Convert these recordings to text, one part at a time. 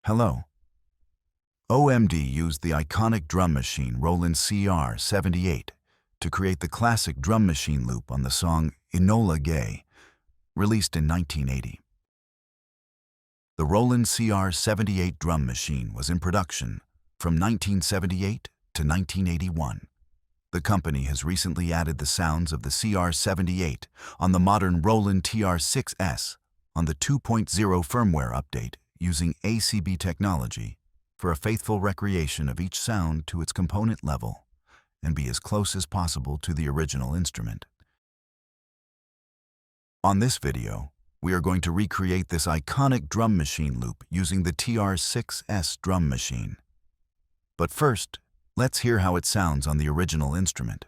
Hello. OMD used the iconic drum machine Roland CR-78 to create the classic drum machine loop on the song Enola Gay, released in 1980. The Roland CR-78 drum machine was in production from 1978 to 1981. The company has recently added the sounds of the CR-78 on the modern Roland TR-6S on the 2.0 firmware update using ACB technology for a faithful recreation of each sound to its component level and be as close as possible to the original instrument. On this video, we are going to recreate this iconic drum machine loop using the TR-6S drum machine. But first, let's hear how it sounds on the original instrument.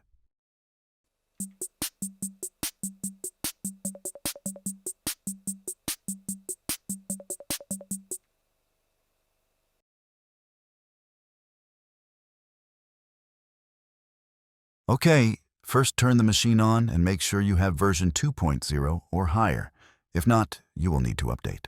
Okay, first turn the machine on and make sure you have version 2.0 or higher. If not, you will need to update.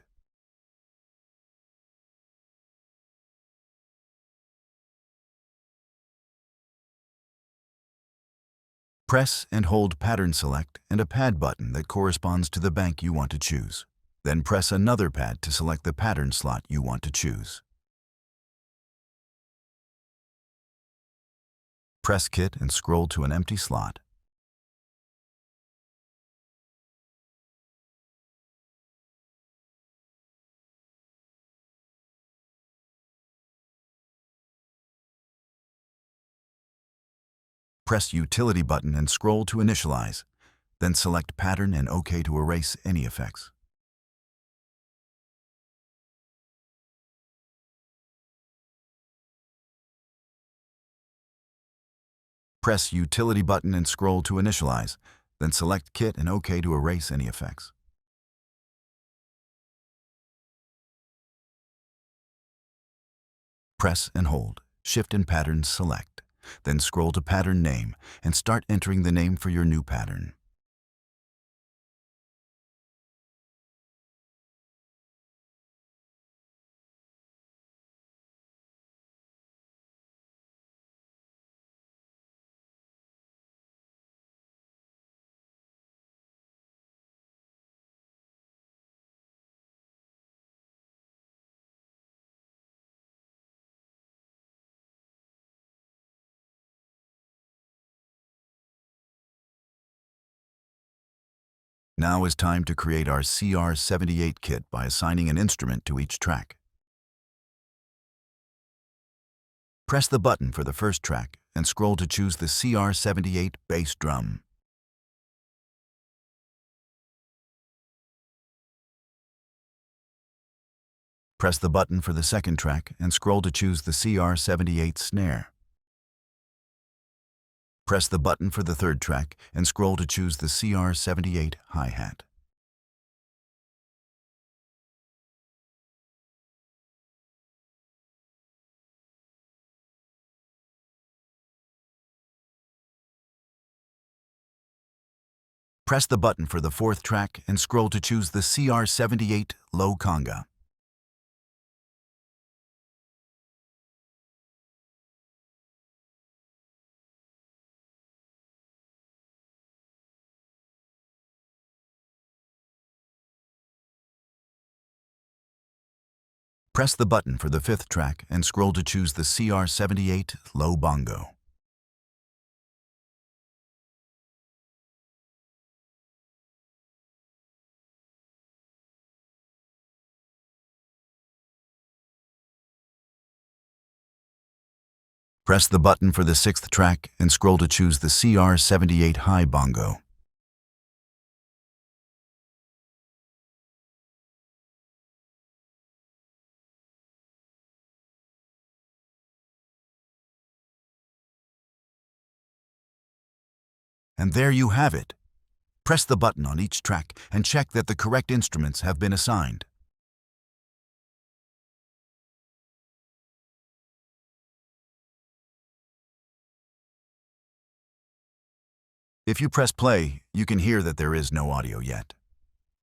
Press and hold Pattern Select and a pad button that corresponds to the bank you want to choose. Then press another pad to select the pattern slot you want to choose. Press Kit and scroll to an empty slot. Press Utility button and scroll to initialize. Then select Pattern and OK to erase any effects. Press Utility button and scroll to initialize. Then select Kit and OK to erase any effects. Press and hold Shift and Pattern Select. Then scroll to Pattern Name and start entering the name for your new pattern. Now is time to create our CR-78 kit by assigning an instrument to each track. Press the button for the first track and scroll to choose the CR-78 bass drum. Press the button for the second track and scroll to choose the CR-78 snare. Press the button for the third track and scroll to choose the CR-78 hi-hat. Press the button for the fourth track and scroll to choose the CR-78 low conga. Press the button for the fifth track and scroll to choose the CR-78 low bongo. Press the button for the sixth track and scroll to choose the CR-78 high bongo. And there you have it. Press the button on each track and check that the correct instruments have been assigned. If you press play, you can hear that there is no audio yet.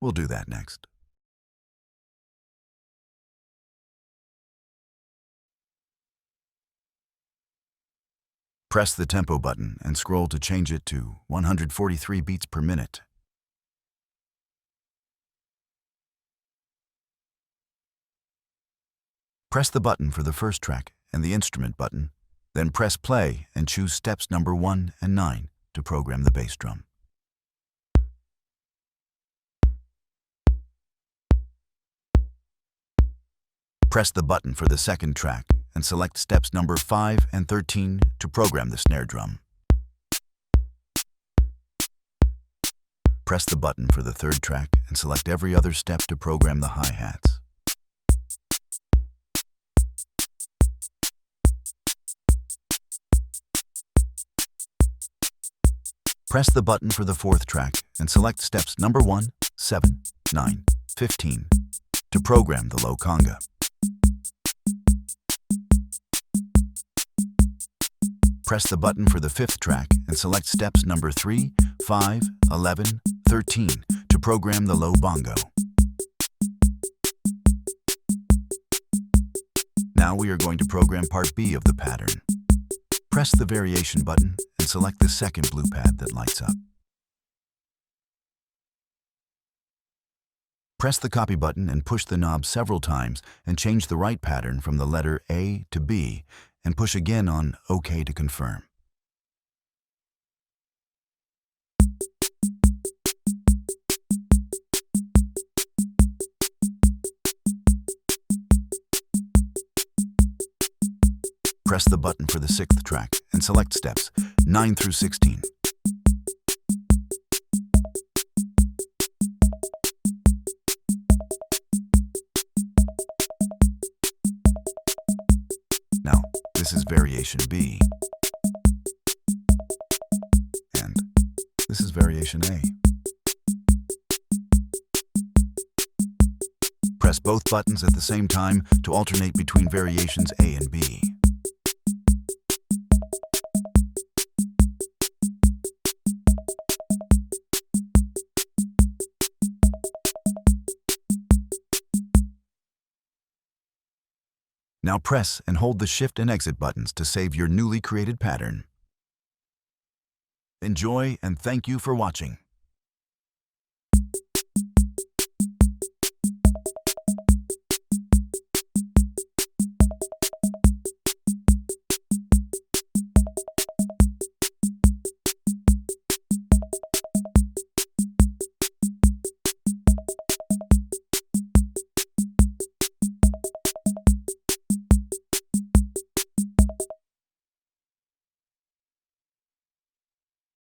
We'll do that next. Press the tempo button and scroll to change it to 143 beats per minute. Press the button for the first track and the instrument button, then press play and choose steps number 1 and 9 to program the bass drum. Press the button for the second track and select steps number 5 and 13 to program the snare drum. Press the button for the third track and select every other step to program the hi-hats. Press the button for the fourth track and select steps number 1, 7, 9, 15 to program the low conga. Press the button for the fifth track and select steps number 3, 5, 11, 13 to program the low bongo. Now we are going to program part B of the pattern. Press the variation button and select the second blue pad that lights up. Press the copy button and push the knob several times and change the right pattern from the letter A to B and push again on OK to confirm. Press the button for the sixth track and select steps 9 through 16. Now, this is variation B. And this is variation A. Press both buttons at the same time to alternate between variations A and B. Now press and hold the shift and exit buttons to save your newly created pattern. Enjoy and thank you for watching.